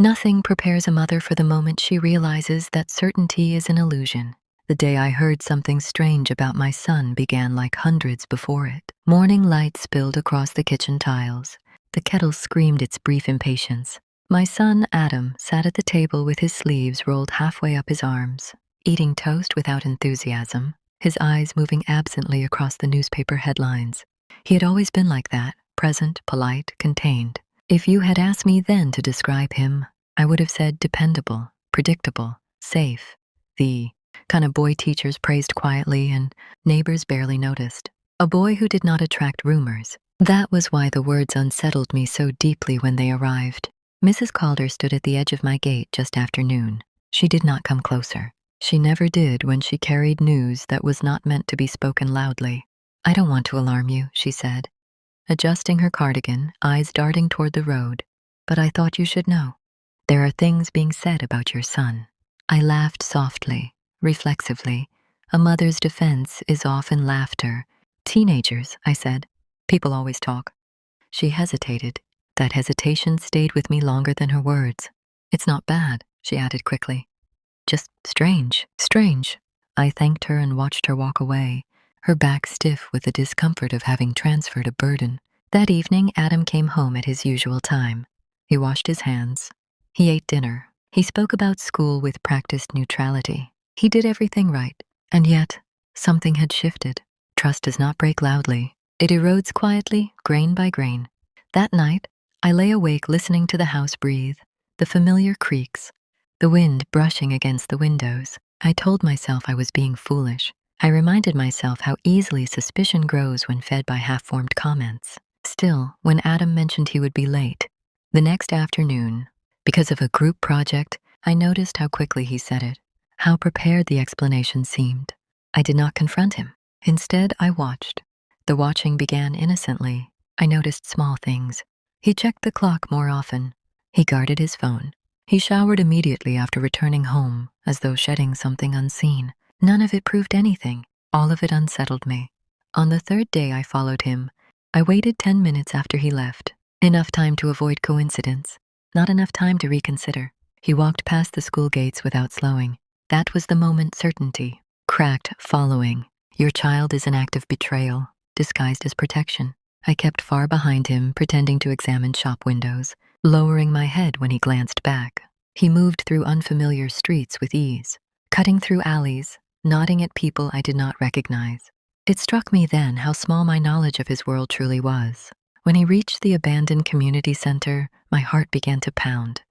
Nothing prepares a mother for the moment she realizes that certainty is an illusion. The day I heard something strange about my son began like hundreds before it. Morning light spilled across the kitchen tiles. The kettle screamed its brief impatience. My son, Adam, sat at the table with his sleeves rolled halfway up his arms, eating toast without enthusiasm, his eyes moving absently across the newspaper headlines. He had always been like that, present, polite, contained. If you had asked me then to describe him, I would have said dependable, predictable, safe, the kind of boy teachers praised quietly and neighbors barely noticed. A boy who did not attract rumors. That was why the words unsettled me so deeply when they arrived. Mrs. Calder stood at the edge of my gate just after noon. She did not come closer. She never did when she carried news that was not meant to be spoken loudly. "I don't want to alarm you," she said, adjusting her cardigan, eyes darting toward the road. "But I thought you should know. There are things being said about your son." I laughed softly, reflexively. A mother's defense is often laughter. "Teenagers," I said. "People always talk." She hesitated. That hesitation stayed with me longer than her words. "It's not bad," she added quickly. "Just strange, strange." I thanked her and watched her walk away, her back stiff with the discomfort of having transferred a burden. That evening, Adam came home at his usual time. He washed his hands. He ate dinner. He spoke about school with practiced neutrality. He did everything right. And yet, something had shifted. Trust does not break loudly. It erodes quietly, grain by grain. That night, I lay awake listening to the house breathe, the familiar creaks, the wind brushing against the windows. I told myself I was being foolish. I reminded myself how easily suspicion grows when fed by half-formed comments. Still, when Adam mentioned he would be late, the next afternoon, because of a group project, I noticed how quickly he said it, how prepared the explanation seemed. I did not confront him. Instead, I watched. The watching began innocently. I noticed small things. He checked the clock more often. He guarded his phone. He showered immediately after returning home, as though shedding something unseen. None of it proved anything. All of it unsettled me. On the third day I followed him, I waited 10 minutes after he left. Enough time to avoid coincidence. Not enough time to reconsider. He walked past the school gates without slowing. That was the moment certainty. Cracked, following. Your child is an act of betrayal, disguised as protection. I kept far behind him, pretending to examine shop windows, lowering my head when he glanced back. He moved through unfamiliar streets with ease, cutting through alleys, nodding at people I did not recognize. It struck me then how small my knowledge of his world truly was. When he reached the abandoned community center, my heart began to pound.